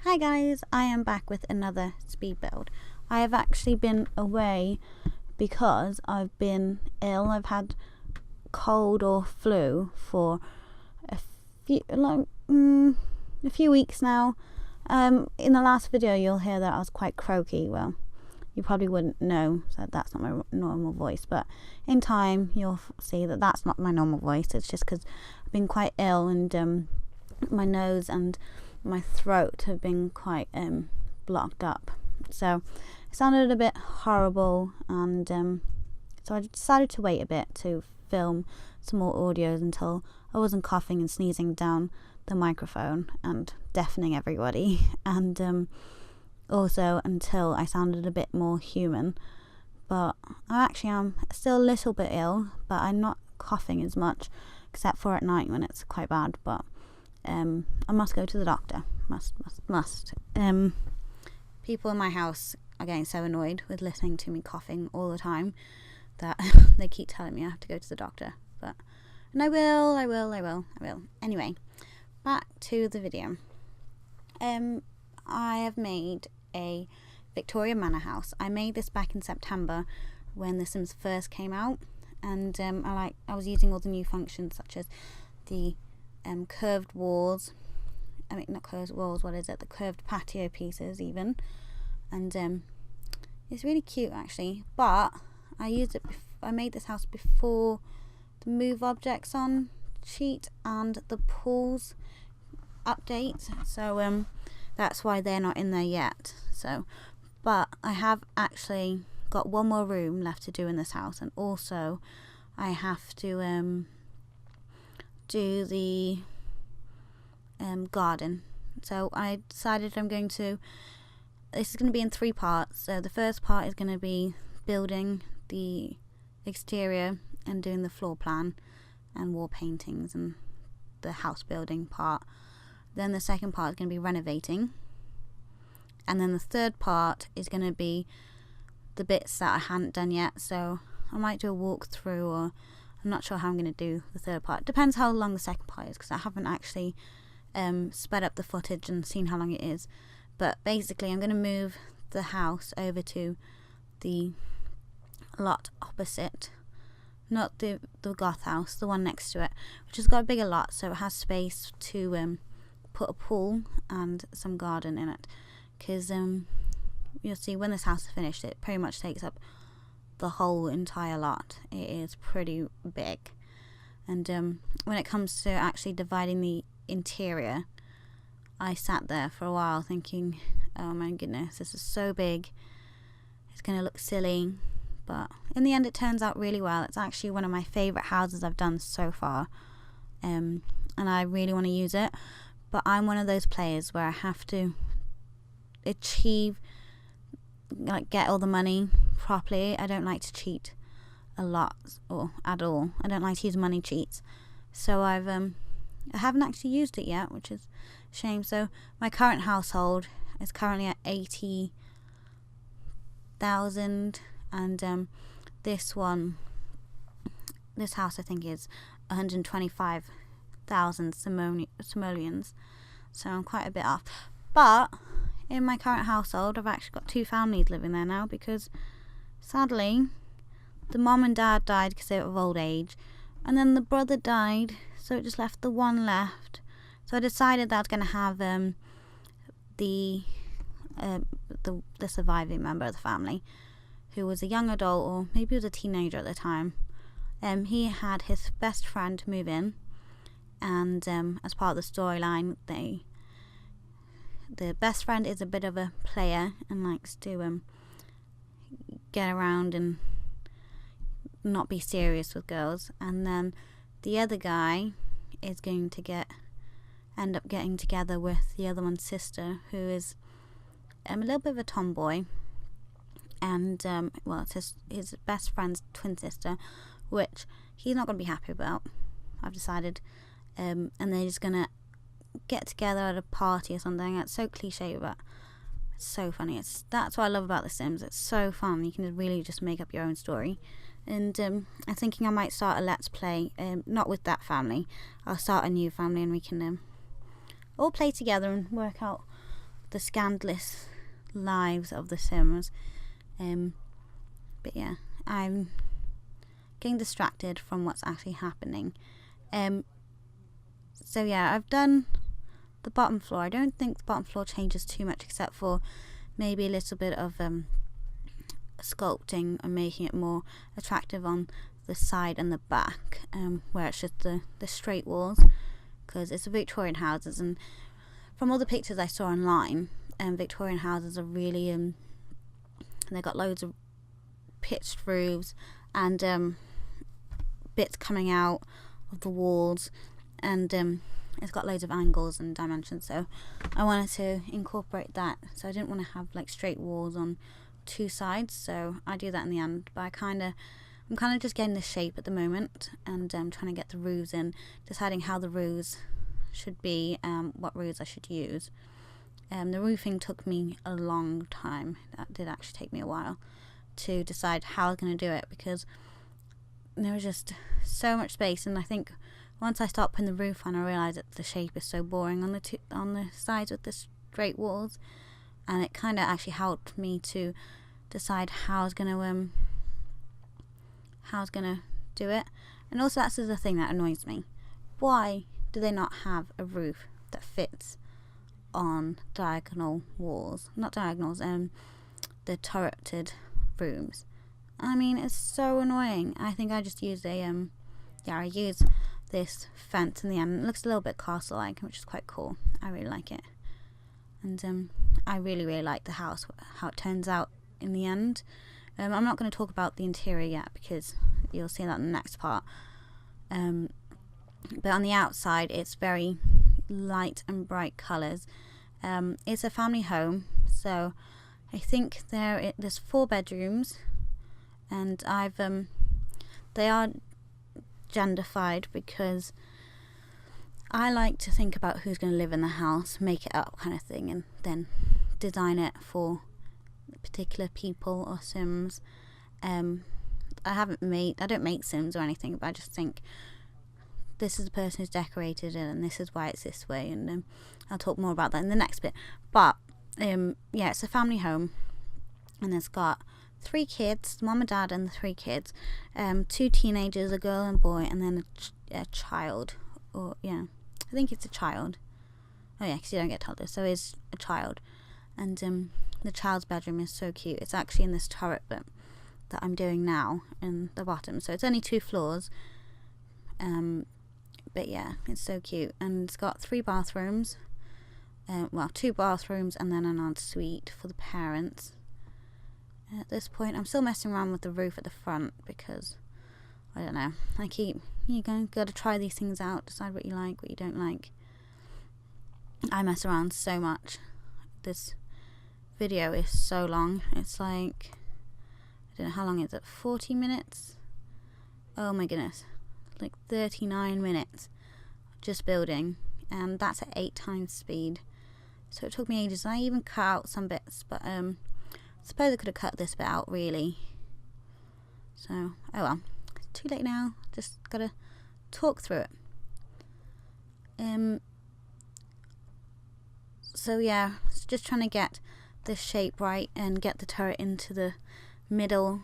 Hi guys, I am back with another speed build. I have actually been away because I've been ill. I've had cold or flu for a few weeks now. In the last video you'll hear that I was quite croaky. Well, you probably wouldn't know that that's not my normal voice, but in time you'll see that that's not my normal voice. It's just because I've been quite ill and my nose and my throat have been quite blocked up, so it sounded a bit horrible, and so I decided to wait a bit to film some more audios until I wasn't coughing and sneezing down the microphone and deafening everybody, and also until I sounded a bit more human. But I actually am still a little bit ill, but I'm not coughing as much, except for at night when it's quite bad. But I must go to the doctor. Must. People in my house are getting so annoyed with listening to me coughing all the time that they keep telling me I have to go to the doctor. And I will. Anyway, back to the video. I have made a Victorian Manor house. I made this back in September when The Sims first came out, and I was using all the new functions such as the curved walls. I mean, not curved walls, what is it? The curved patio pieces even. And it's really cute actually. But I made this house before the move objects on sheet and the pools update. So that's why they're not in there yet. But I have actually got one more room left to do in this house, and also I have to do the garden. So I decided this is going to be in 3 parts. So the first part is going to be building the exterior and doing the floor plan and wall paintings and the house building part. Then the second part is going to be renovating, and then the third part is going to be the bits that I hadn't done yet. So I might do a walkthrough, or I'm not sure how I'm going to do the third part. Depends how long the second part is, because I haven't actually sped up the footage and seen how long it is. But basically I'm going to move the house over to the lot opposite, not the goth house, the one next to it, which has got a bigger lot, so it has space to put a pool and some garden in it. Because you'll see when this house is finished, it pretty much takes up the whole entire lot. It is pretty big. And when it comes to actually dividing the interior, I sat there for a while thinking, oh my goodness, this is so big, it's gonna look silly. But in the end it turns out really well. It's actually one of my favourite houses I've done so far, and I really want to use it. But I'm one of those players where I have to achieve, get all the money properly. I don't like to cheat a lot or at all. I don't like to use money cheats. So I haven't actually used it yet, which is a shame. So my current household is currently at 80,000, and this house I think is 125,000 simoleons. So I'm quite a bit off. But in my current household I've actually got 2 families living there now, because sadly the mom and dad died because they were of old age, and then the brother died, so it just left the one left. So I decided that I was going to have the surviving member of the family, who was a young adult, or maybe he was a teenager at the time. He had his best friend move in, and as part of the storyline, the best friend is a bit of a player and likes to get around and not be serious with girls, and then the other guy is going to end up getting together with the other one's sister, who is a little bit of a tomboy, and it's his best friend's twin sister, which he's not going to be happy about, I've decided. And they're just gonna get together at a party or something. It's so cliche, but it's so funny. That's what I love about The Sims. It's so fun. You can really just make up your own story. And I'm thinking I might start a Let's Play, not with that family. I'll start a new family, and we can all play together and work out the scandalous lives of the Sims. But yeah, I'm getting distracted from what's actually happening. So yeah, I've done the bottom floor. I don't think the bottom floor changes too much, except for maybe a little bit of sculpting and making it more attractive on the side and the back, where it's just the straight walls, because it's a Victorian houses, and from all the pictures I saw online, Victorian houses are really they got loads of pitched roofs and bits coming out of the walls, and it's got loads of angles and dimensions, so I wanted to incorporate that. So I didn't want to have like straight walls on two sides, so I do that in the end. But I'm kind of just getting the shape at the moment, and trying to get the roofs in, deciding how the roofs should be, what roofs I should use. The roofing took me a long time. That did actually take me a while to decide how I was going to do it, because there was just so much space, and I think once I start putting the roof on, I realised that the shape is so boring on the sides with the straight walls, and it kind of actually helped me to decide how I was going to do it. And also, that's the thing that annoys me. Why do they not have a roof that fits on diagonal walls? Not diagonals, the turreted rooms. I mean, it's so annoying. I think I just used I use this fence in the end. It looks a little bit castle-like, which is quite cool. I really like it. And I really, really like the house, how it turns out in the end. I'm not going to talk about the interior yet, because you'll see that in the next part. But on the outside, it's very light and bright colours. It's a family home, so I think there's 4 bedrooms, and they are genderfied, because I like to think about who's going to live in the house, make it up kind of thing, and then design it for particular people or Sims. I don't make Sims or anything, but I just think this is the person who's decorated it, and this is why it's this way, and I'll talk more about that in the next bit. But yeah, it's a family home, and it's got 3 kids, mom and dad and the 3 kids, 2 teenagers, a girl and boy, and then a child, or yeah, I think it's a child. Oh yeah, because you don't get told this, so it's a child. And the child's bedroom is so cute. It's actually in this turret bit that I'm doing now in the bottom, so it's only 2 floors, but yeah, it's so cute. And it's got 3 bathrooms, 2 bathrooms and then an ensuite for the parents. At this point, I'm still messing around with the roof at the front, because I don't know, gotta try these things out, decide what you like, what you don't like. I mess around so much. This video is so long. It's like, I don't know how long is it, 40 minutes? Oh my goodness, like 39 minutes just building, and that's at 8 times speed, so it took me ages. I even cut out some bits, but I suppose I could have cut this bit out, really. So oh well, it's too late now, just gotta talk through it. So yeah, it's just trying to get the shape right and get the turret into the middle,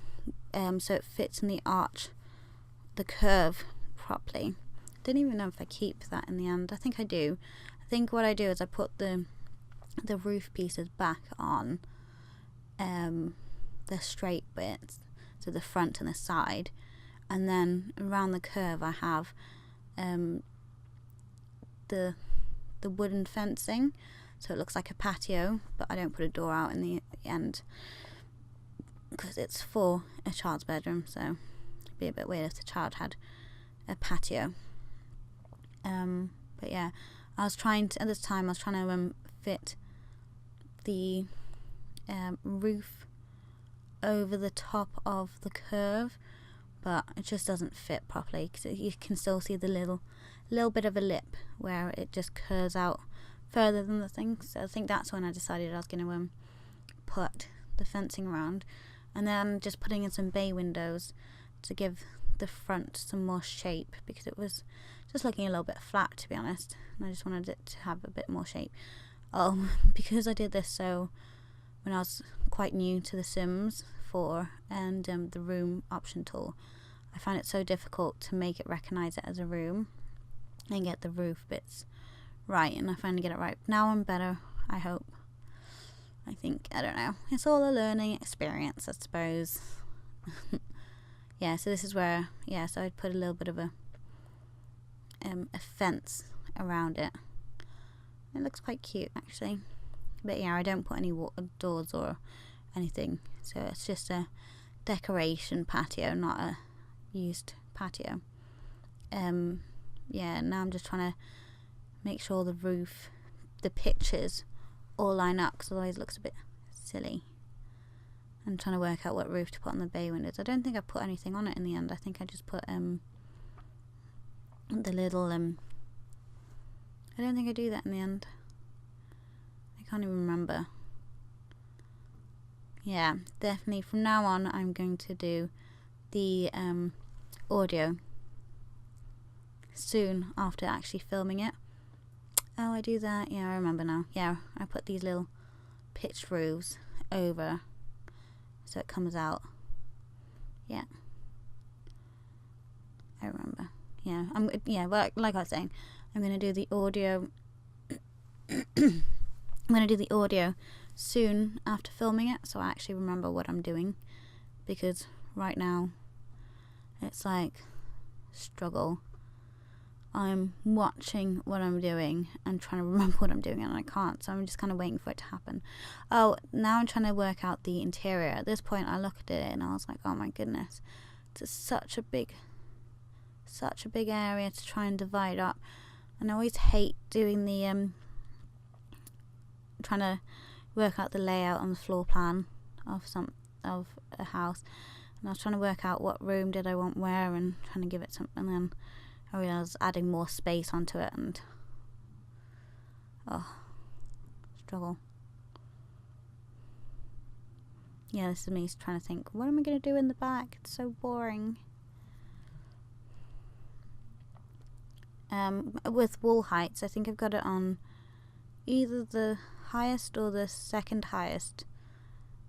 so it fits in the arch, the curve properly. Don't even know if I keep that in the end. I think I do. I think what I do is I put the roof pieces back on the straight bits, so the front and the side, and then around the curve I have the wooden fencing, so it looks like a patio, but I don't put a door out in the end, because it's for a child's bedroom, so it'd be a bit weird if the child had a patio. But yeah, at this time I was trying to fit the roof over the top of the curve, but it just doesn't fit properly, because you can still see the little bit of a lip where it just curves out further than the thing. So I think that's when I decided I was going to put the fencing around, and then just putting in some bay windows to give the front some more shape, because it was just looking a little bit flat, to be honest, and I just wanted it to have a bit more shape. Oh, because I did this so when I was quite new to The Sims 4 and the room option tool, I found it so difficult to make it recognise it as a room and get the roof bits right, and I finally get it right. Now I'm better, I hope. I think, I don't know. It's all a learning experience, I suppose. Yeah, so this is where, yeah, so I'd put a little bit of a fence around it. It looks quite cute, actually. But yeah, I don't put any doors or anything. So it's just a decoration patio, not a used patio. Yeah, now I'm just trying to make sure the roof, the pictures all line up, because otherwise it looks a bit silly. I'm trying to work out what roof to put on the bay windows. I don't think I put anything on it in the end. I think I just put the little I don't think I do that in the end. I can't even remember. Yeah, definitely from now on I'm going to do the audio soon after actually filming it. Oh, I do that. Yeah, I remember now. Yeah, I put these little pitched roofs over so it comes out. Yeah, I remember. Yeah, well, like I was saying, I'm gonna do the audio. I'm gonna do the audio soon after filming it, so I actually remember what I'm doing, because right now it's like struggle. I'm watching what I'm doing and trying to remember what I'm doing, and I can't, so I'm just kind of waiting for it to happen. Oh, now I'm trying to work out the interior. At this point I looked at it and I was like, oh my goodness, it's such a big area to try and divide up, and I always hate doing the trying to work out the layout on the floor plan of a house, and I was trying to work out what room did I want where and trying to give it something, and then I realised adding more space onto it, and struggle. Yeah, this is me trying to think, what am I going to do in the back? It's so boring. With wall heights, I think I've got it on either the highest or the second highest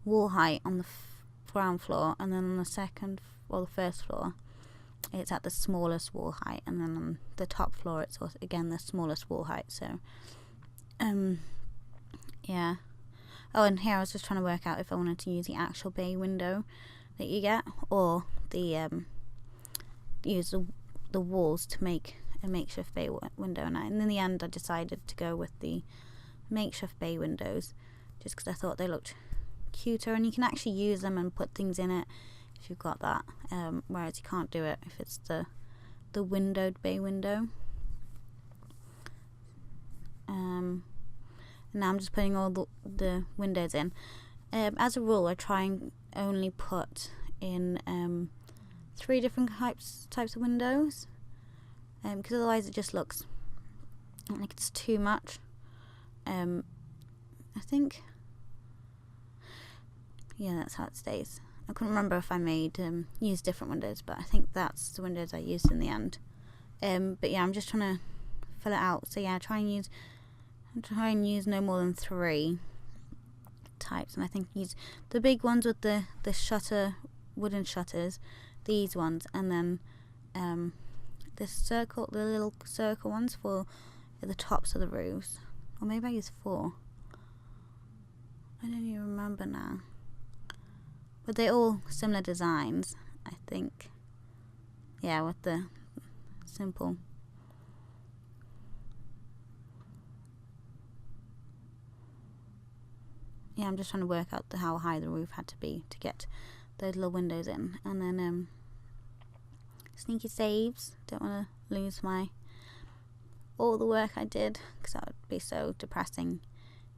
wall height on the ground floor, and then on the second or the first floor it's at the smallest wall height, and then on the top floor it's also, again, the smallest wall height. So yeah. Oh, and here I was just trying to work out if I wanted to use the actual bay window that you get, or the use the walls to make a makeshift bay window. And in the end I decided to go with the makeshift bay windows, just because I thought they looked cuter, and you can actually use them and put things in it if you've got that, whereas you can't do it if it's the windowed bay window. Now I'm just putting all the windows in. As a rule, I try and only put in 3 different types of windows, because otherwise it just looks like it's too much. I think, yeah, that's how it stays. I couldn't remember if I use different windows, but I think that's the windows I used in the end. But yeah, I'm just trying to fill it out. So yeah, try and use no more than 3 types, and I think use the big ones with the wooden shutters, these ones, and then the little circle ones for the tops of the roofs. Or maybe I use 4. I don't even remember now. But they're all similar designs, I think. Yeah, with the simple. Yeah, I'm just trying to work out how high the roof had to be to get those little windows in. And then sneaky saves. Don't want to lose all the work I did, because that would be so depressing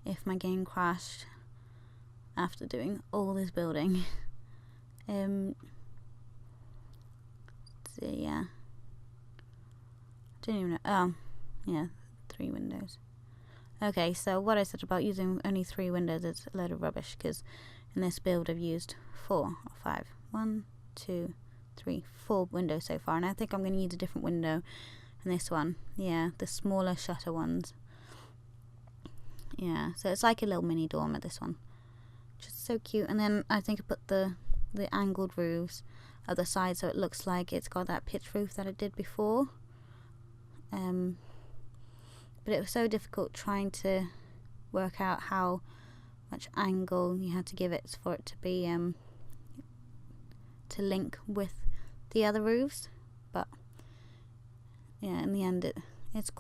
if my game crashed after doing all this building. So yeah, I don't even know. Oh yeah, 3 windows. Okay, so what I said about using only 3 windows is a load of rubbish, because in this build I've used 4 or 5. 1, 2, 3, 4 windows so far, and I think I'm going to use a different window in this one. Yeah, the smaller shutter ones. Yeah, so it's like a little mini dormer, this one, which is so cute. And then I think I put the angled roofs at the side, so it looks like it's got that pitch roof that I did before. But it was so difficult trying to work out how much angle you had to give it for it to be to link with the other roofs. But yeah, in the end it's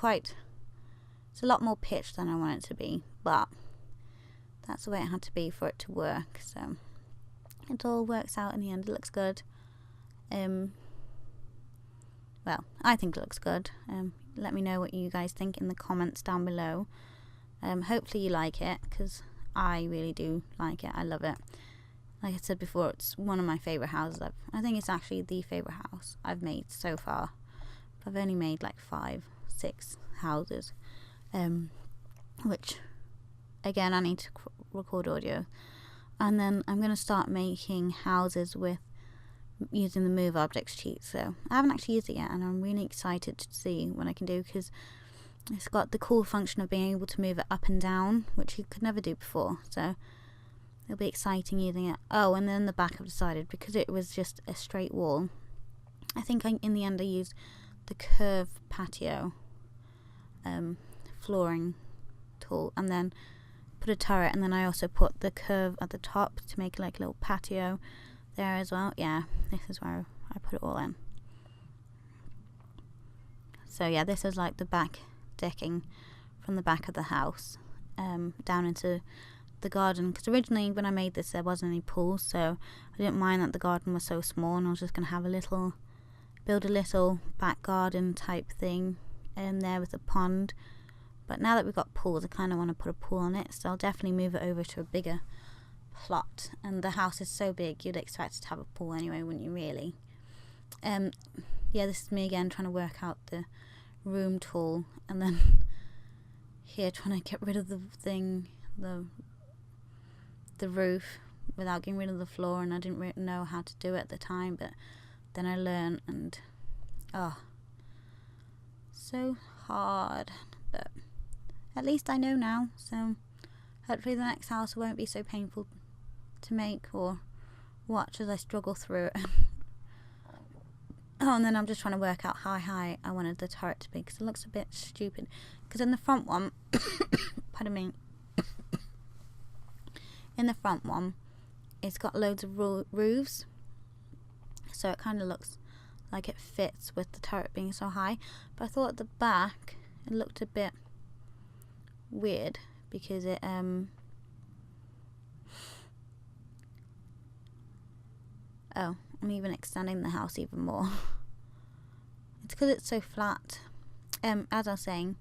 a lot more pitched than I want it to be, but that's the way it had to be for it to work. So it all works out in the end. It looks good. Well, I think it looks good. Let me know what you guys think in the comments down below. Hopefully you like it, because I really do like it. I love it. Like I said before, it's one of my favourite houses. I think it's actually the favourite house I've made so far. I've only made like 5-6 houses, which again I need to record audio, and then I'm going to start making houses with using the move objects cheat. So I haven't actually used it yet, and I'm really excited to see what I can do, because it's got the cool function of being able to move it up and down, which you could never do before. So it'll be exciting using it. Oh, and then the back I've decided, because it was just a straight wall, I think in the end I used the curve patio flooring tool, and then put a turret, and then I also put the curve at the top to make like a little patio there as well. Yeah, this is where I put it all in. So yeah, this is like the back decking from the back of the house down into the garden, because originally when I made this there wasn't any pool, so I didn't mind that the garden was so small, and I was just going to have build a little back garden type thing in there with a pond. But now that we've got pools, I kind of want to put a pool on it, so I'll definitely move it over to a bigger plot. And the house is so big, you'd expect it to have a pool anyway, wouldn't you really? Yeah, this is me again trying to work out the room tool, and then here trying to get rid of the roof without getting rid of the floor, and I didn't really know how to do it at the time, but then I learned, and so hard. But at least I know now, so hopefully the next house won't be so painful to make or watch as I struggle through it. Oh, and then I'm just trying to work out how high I wanted the turret to be, because it looks a bit stupid. Because in the front one, pardon me, in the front one, it's got loads of roofs, so it kind of looks like it fits with the turret being so high. But I thought at the back it looked a bit weird, because it oh, I'm even extending the house even more. It's because it's so flat. As I was saying,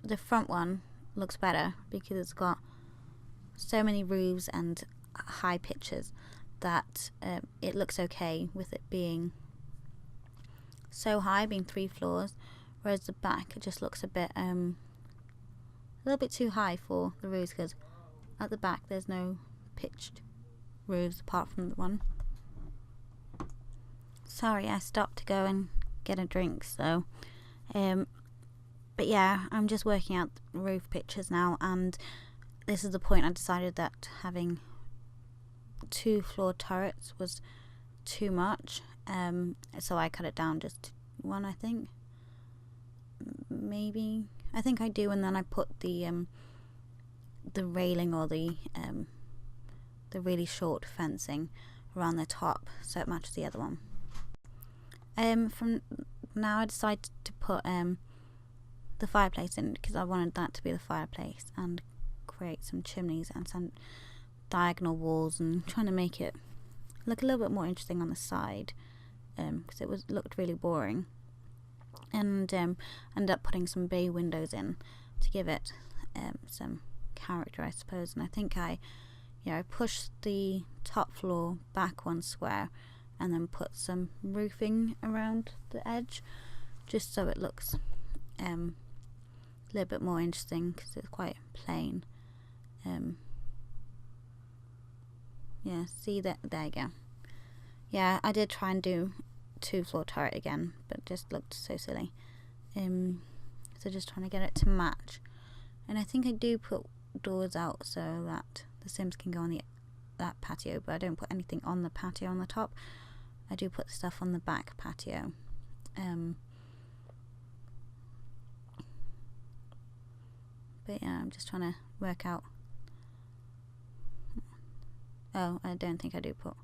the front one looks better because it's got so many roofs and high pitches that it looks okay with it being so high, being 3 floors, whereas the back it just looks a little bit too high for the roofs, because at the back there's no pitched roofs apart from the one. Sorry, I stopped to go and get a drink, so but yeah, I'm just working out the roof pitches now, and this is the point I decided that having 2 floor turrets was too much, so I cut it down just to 1, I think. Maybe I think I do, and then I put the railing or the really short fencing around the top so it matches the other one. From now I decided to put the fireplace in, because I wanted that to be the fireplace, and create some chimneys and some diagonal walls, and trying to make it look a little bit more interesting on the side, because it looked really boring. And ended up putting some bay windows in to give it some character, I suppose. And I think I pushed the top floor back 1 square, and then put some roofing around the edge, just so it looks a little bit more interesting, because it's quite plain. Yeah, see that? There you go. Yeah, I did try and do 2 floor turret again, but it just looked so silly. So just trying to get it to match. And I think I do put doors out so that the Sims can go on that patio, but I don't put anything on the patio on the top. I do put stuff on the back patio. But yeah, I'm just trying to work out. Oh, I don't think I do put.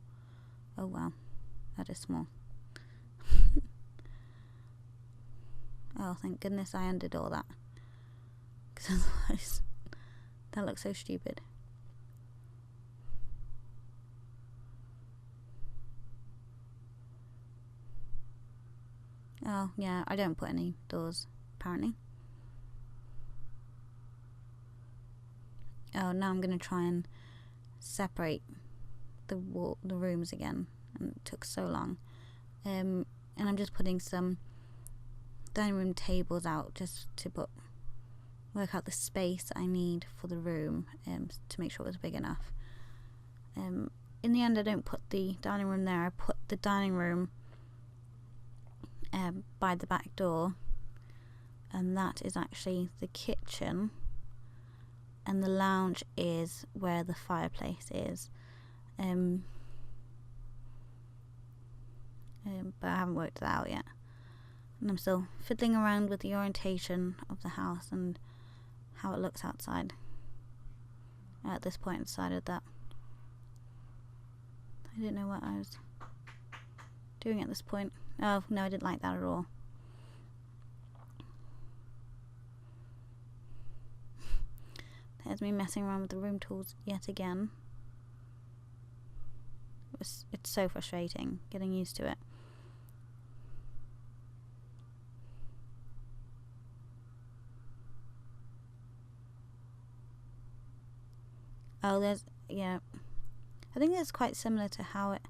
Oh wow, that is small. Oh, thank goodness I undid all that, because otherwise that looks so stupid. Oh yeah, I don't put any doors apparently. Oh, now I'm gonna try and separate the rooms again, and it took so long. And I'm just putting some dining room tables out just to work out the space I need for the room, to make sure it was big enough. In the end, I don't put the dining room there. I put the dining room by the back door, and that is actually the kitchen, and the lounge is where the fireplace is. But I haven't worked that out yet, and I'm still fiddling around with the orientation of the house and how it looks outside. At this point I decided that I didn't know what I was doing at this point. Oh no, I didn't like that at all. There's me messing around with the room tools yet again. It's so frustrating getting used to it. Oh, yeah. I think it's quite similar to how it.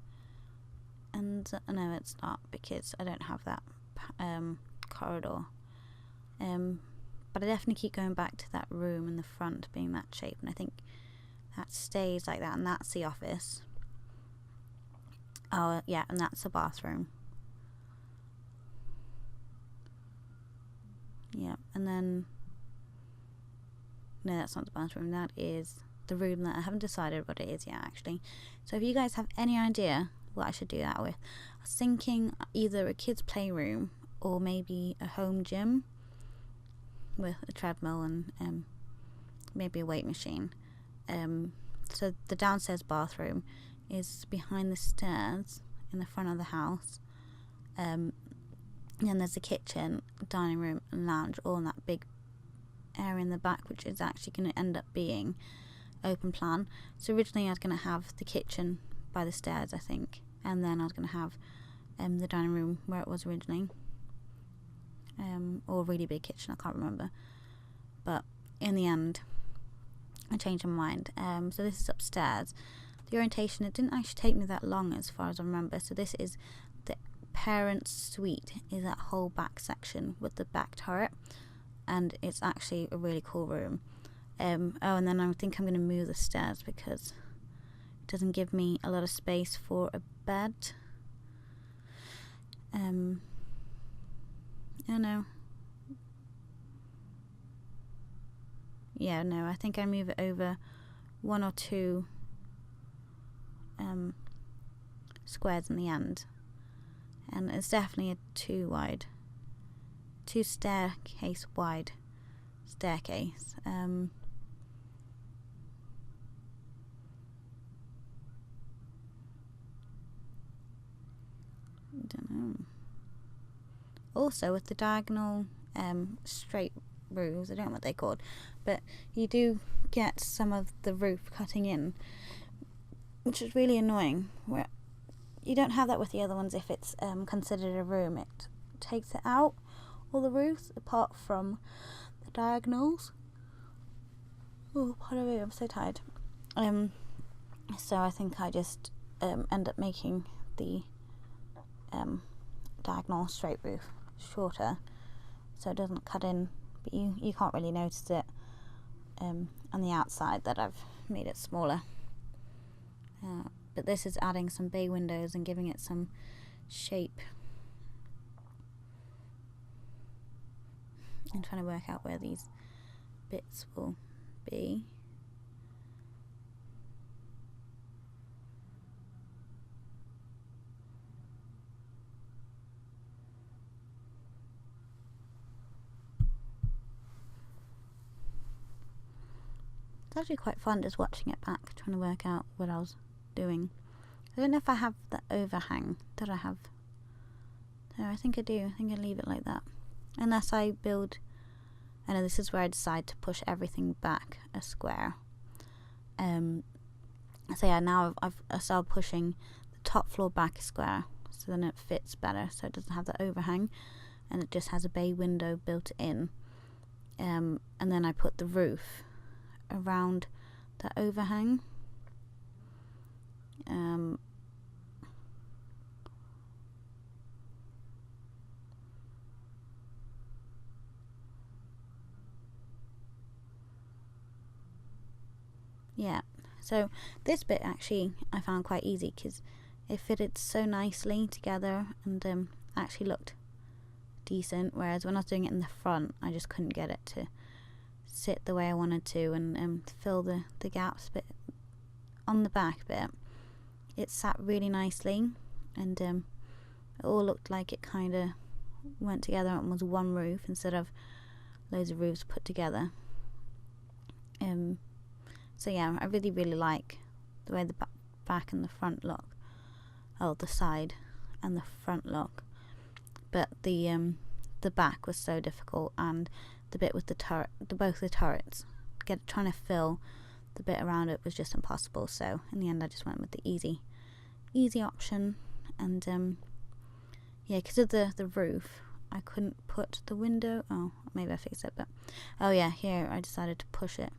And no, it's not, because I don't have that corridor. But I definitely keep going back to that room in the front being that shape, and I think that stays like that, and that's the office. Oh yeah, and that's the bathroom. Yeah, and then no, that's not the bathroom. That is the room that I haven't decided what it is yet, actually. So if you guys have any idea what I should do that with, I was thinking either a kids' playroom or maybe a home gym with a treadmill and maybe a weight machine. So the downstairs bathroom is behind the stairs in the front of the house. Then there's the kitchen, dining room and lounge all in that big area in the back, which is actually going to end up being open plan. So originally I was going to have the kitchen by the stairs, I think, and then I was going to have the dining room where it was originally, or a really big kitchen, I can't remember, but in the end I changed my mind. So this is upstairs. The orientation, it didn't actually take me that long as far as I remember. So this is the parents' suite, is that whole back section with the back turret, and it's actually a really cool room. Oh, and then I think I'm going to move the stairs because it doesn't give me a lot of space for a bed. Oh no. Yeah, no, I think I move it over one or two squares in the end, and it's definitely a two staircase wide staircase. Don't know. Also, with the diagonal straight roofs, I don't know what they're called, but you do get some of the roof cutting in, which is really annoying. Where you don't have that with the other ones. If it's considered a room, it takes it out, all the roofs apart from the diagonals. Oh, pardon me, I'm so tired. So I think I just end up making the diagonal straight roof shorter, so it doesn't cut in, but you can't really notice it on the outside that I've made it smaller. But this is adding some bay windows and giving it some shape. I'm trying to work out where these bits will be. It's actually quite fun just watching it back, trying to work out what I was doing. I don't know if I have the overhang. Did I have? No, I think I do. I think I leave it like that. Unless I build... I know this is where I decide to push everything back a square. So yeah, now I started pushing the top floor back a square, so then it fits better, so it doesn't have the overhang, and it just has a bay window built in. And then I put the roof around the overhang. Yeah, so this bit actually I found quite easy because it fitted so nicely together and actually looked decent, whereas when I was doing it in the front I just couldn't get it to sit the way I wanted to and fill the gaps. But on the back bit it sat really nicely, and it all looked like it kind of went together and was one roof instead of loads of roofs put together. So yeah, I really like the way the back and the front look. Oh, the side and the front look. But the back was so difficult, and the bit with the turret, both the turrets, trying to fill the bit around it was just impossible. So in the end, I just went with the easy option. And yeah, because of the roof, I couldn't put the window. Oh, maybe I fixed it, but oh yeah, here I decided to push it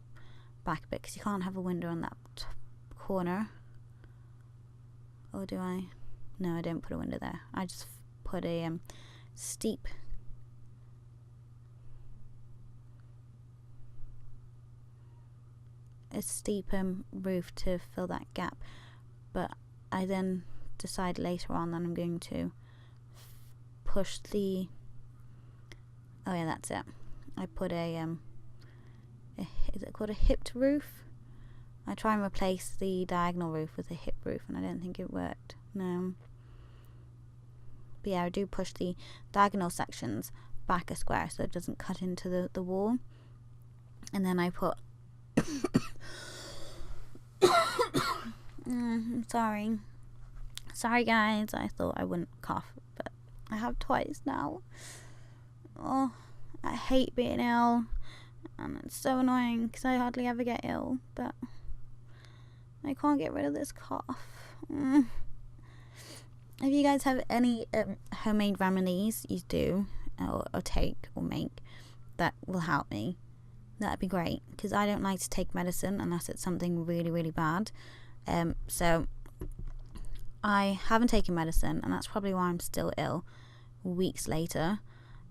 back a bit because you can't have a window on that corner. Or do I? No, I don't put a window there. I just put a steep roof to fill that gap. But I then decide later on that I'm going to push the... Oh yeah, that's it. I put is it called a hipped roof? I try and replace the diagonal roof with a hip roof, and I don't think it worked. No. But yeah, I do push the diagonal sections back a square so it doesn't cut into the wall. And then I put... I'm sorry. Sorry guys, I thought I wouldn't cough, but I have twice now. Oh, I hate being ill, and it's so annoying because I hardly ever get ill, but I can't get rid of this cough. If you guys have any homemade remedies you do or take or make that will help me, that'd be great, because I don't like to take medicine unless it's something really, really bad. So I haven't taken medicine, and that's probably why I'm still ill weeks later.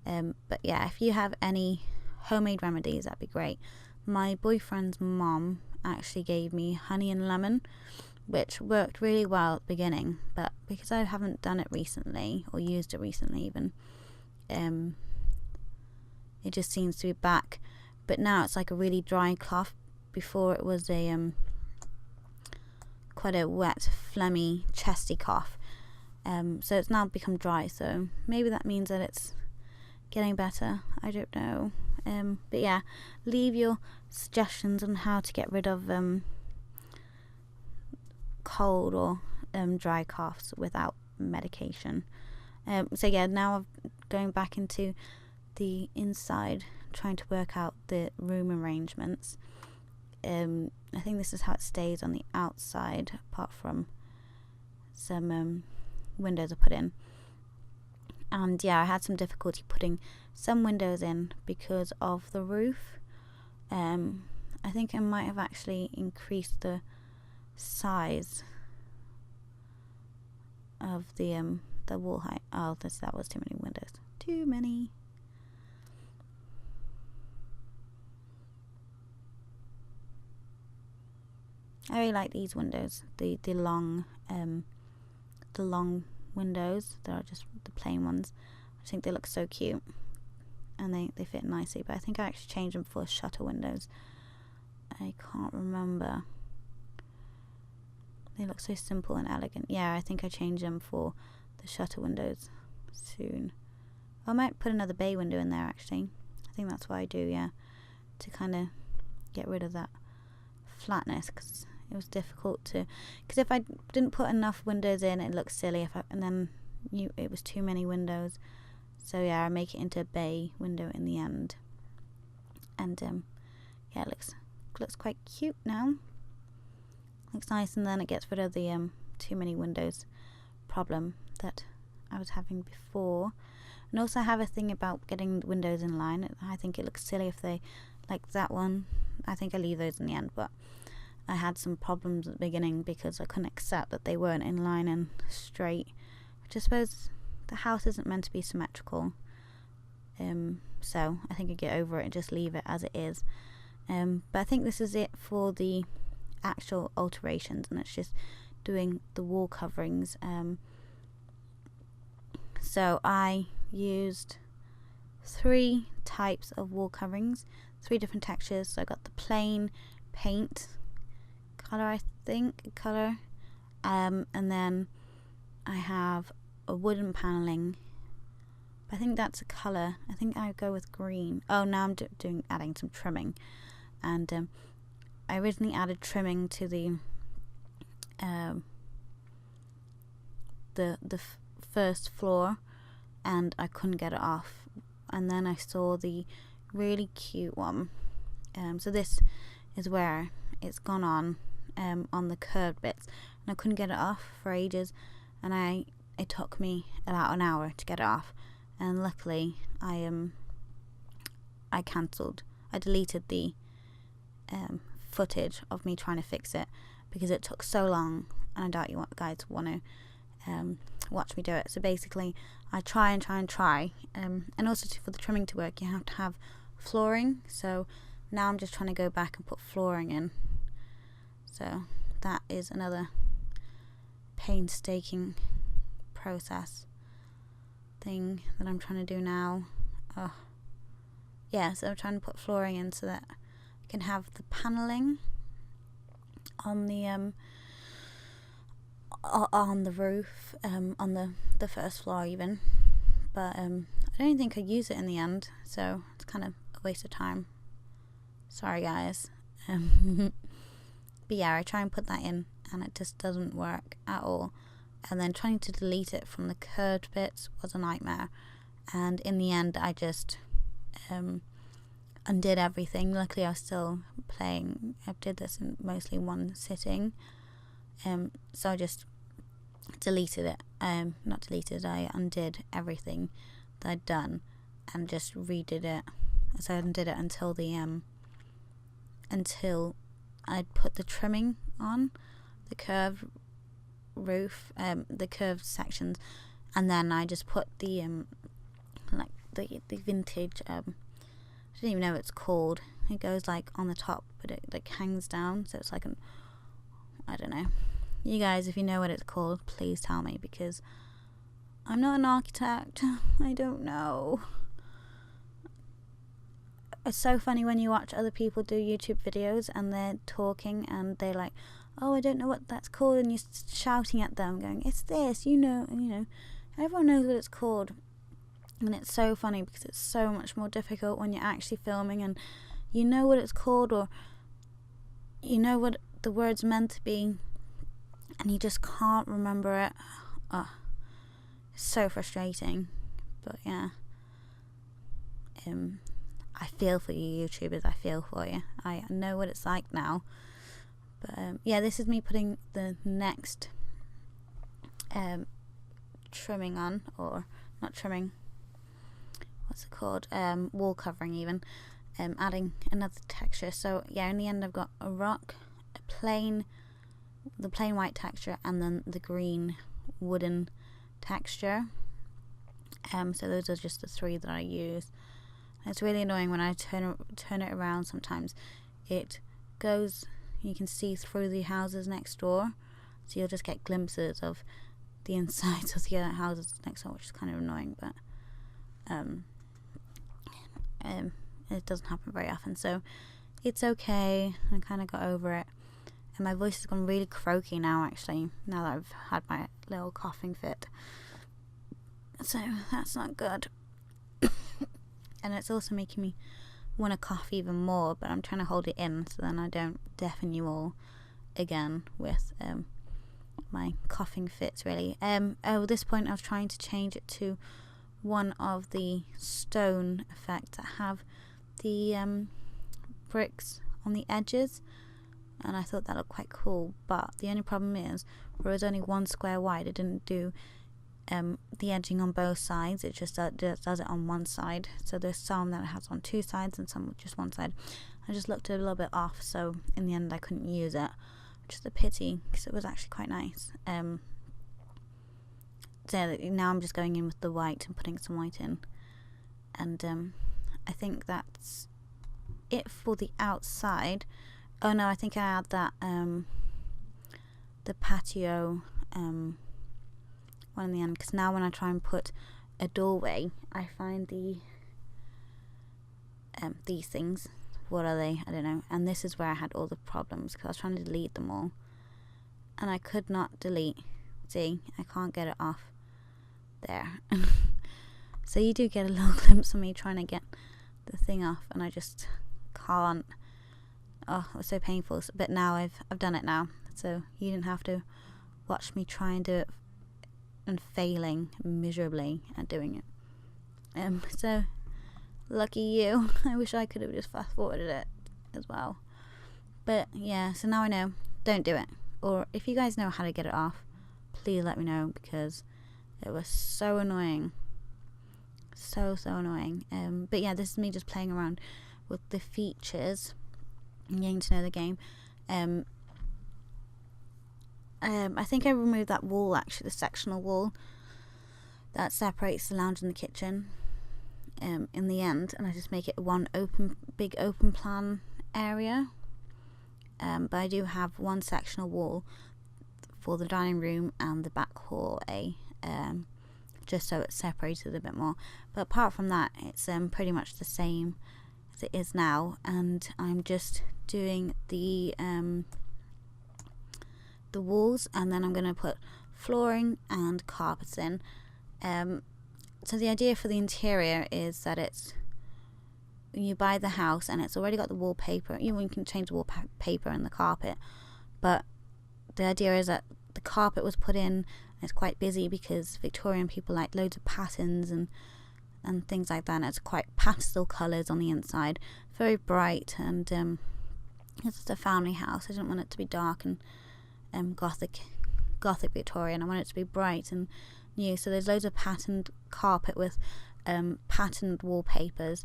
But yeah, if you have any homemade remedies, that'd be great. My boyfriend's mom actually gave me honey and lemon, which worked really well at the beginning, but because I haven't done it recently or used it recently even, it just seems to be back. But now it's like a really dry cough. Before it was a quite a wet, phlegmy, chesty cough. So it's now become dry, so maybe that means that it's getting better. I don't know. But yeah, leave your suggestions on how to get rid of cold or dry coughs without medication. So yeah, now I'm going back into the inside, trying to work out the room arrangements. I think this is how it stays on the outside, apart from some windows I put in. And yeah, I had some difficulty putting some windows in because of the roof. I think I might have actually increased the size of the wall height. Oh, that was too many windows. Too many. I really like these windows, the long windows. They're just the plain ones. I think they look so cute. and they fit nicely, but I think I actually changed them for shutter windows. I can't remember. They look so simple and elegant. Yeah, I think I changed them for the shutter windows soon. I might put another bay window in there actually. I think that's what I do, yeah, to kind of get rid of that flatness, because it was difficult to, because if I didn't put enough windows in, it looks silly, and then it was too many windows. So yeah, I make it into a bay window in the end, and yeah, it looks quite cute now. Looks nice, and then it gets rid of the too many windows problem that I was having before. And also I have a thing about getting windows in line. I think it looks silly if they, like that one, I think I leave those in the end, but I had some problems at the beginning because I couldn't accept that they weren't in line and straight, which I suppose the house isn't meant to be symmetrical. So I think I get over it and just leave it as it is. But I think this is it for the actual alterations, and it's just doing the wall coverings. So I used 3 types of wall coverings, 3 different textures. So I got the plain paint color, I think, and then I have a wooden paneling. I think that's a color. I think I go with green. Oh, now I'm adding some trimming, and I originally added trimming to the first floor, and I couldn't get it off. And then I saw the really cute one. So this is where it's gone on the curved bits, and I couldn't get it off for ages, and it took me about an hour to get it off. And luckily I deleted the footage of me trying to fix it, because it took so long, and I doubt you guys want to watch me do it. So basically I try, and also for the trimming to work, you have to have flooring. So now I'm just trying to go back and put flooring in. So that is another painstaking process thing that I'm trying to do now. Yeah, so I'm trying to put flooring in so that I can have the paneling on the roof, on the first floor even. But I don't think I use it in the end, so it's kind of a waste of time. Sorry guys. But yeah, I try and put that in, and it just doesn't work at all. And then trying to delete it from the curved bits was a nightmare. And in the end, I just undid everything. Luckily, I was still playing. I did this in mostly one sitting. So I just deleted it. Not deleted. I undid everything that I'd done and just redid it. So I undid it until until I'd put the trimming on the curved roof, the curved sections, and then I just put the like the vintage, I don't even know what it's called. It goes like on the top, but it like hangs down, so it's like I don't know. You guys, if you know what it's called, please tell me, because I'm not an architect. I don't know. It's so funny when you watch other people do YouTube videos and they're talking and they're like, oh, I don't know what that's called, and you're shouting at them going, it's this, you know, everyone knows what it's called. And it's so funny because it's so much more difficult when you're actually filming and you know what it's called, or you know what the word's meant to be, and you just can't remember it. It's so frustrating. But yeah, I feel for you YouTubers, I feel for you. I know what it's like now. But yeah, this is me putting the next trimming on, or not trimming, what's it called, wall covering even, adding another texture. So yeah, in the end I've got a rock, the plain white texture, and then the green wooden texture. So those are just the 3 that I use. And it's really annoying when I turn it around. Sometimes it goes, you can see through the houses next door, so you'll just get glimpses of the insides of the other houses next door, which is kind of annoying. But It doesn't happen very often, so it's okay. I kind of got over it. And my voice has gone really croaky now, actually, now that I've had my little coughing fit. So that's not good. And it's also making me want to cough even more, but I'm trying to hold it in so then I don't deafen you all again with my coughing fits, really. At this point I was trying to change it to one of the stone effects that have the bricks on the edges, and I thought that looked quite cool, but the only problem is where it was only one square wide, it didn't do the edging on both sides. It just does it on one side. So there's some that it has on two sides and some with just one side. I just looked a little bit off, so in the end I couldn't use it, which is a pity because it was actually quite nice. So now I'm just going in with the white and putting some white in, and I think that's it for the outside. Oh no, I think I add that the patio one in the end, because now when I try and put a doorway, I find these things. What are they? I don't know. And this is where I had all the problems, because I was trying to delete them all and I could not delete. See, I can't get it off there. So you do get a little glimpse of me trying to get the thing off, and I just can't. Oh, it was so painful. But now I've done it now, so you didn't have to watch me try and do it and failing miserably at doing it. So lucky you. I wish I could have just fast forwarded it as well. But yeah, so now I know. Don't do it. Or if you guys know how to get it off, please let me know, because it was so annoying. So annoying. But yeah, this is me just playing around with the features and getting to know the game. I think I removed that wall, actually, the sectional wall that separates the lounge and the kitchen in the end, and I just make it one big open plan area. But I do have one sectional wall for the dining room and the back hallway, just so it's separated a bit more. But apart from that, it's pretty much the same as it is now, and I'm just doing the walls, and then I'm going to put flooring and carpets in. So the idea for the interior is that it's, you buy the house and it's already got the wallpaper. You can change the wallpaper and the carpet, but the idea is that the carpet was put in, and it's quite busy because Victorian people like loads of patterns and things like that, and it's quite pastel colours on the inside, very bright, and it's just a family house. I didn't want it to be dark and gothic Victorian. I want it to be bright and new. So there's loads of patterned carpet with patterned wallpapers,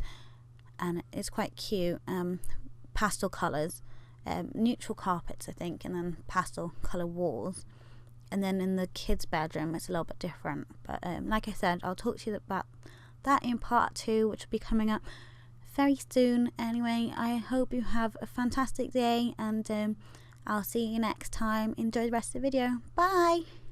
and it's quite cute. Pastel colours, neutral carpets, I think, and then pastel colour walls. And then in the kids' bedroom, it's a little bit different. But like I said, I'll talk to you about that in part 2, which will be coming up very soon. Anyway, I hope you have a fantastic day, and I'll see you next time. Enjoy the rest of the video. Bye!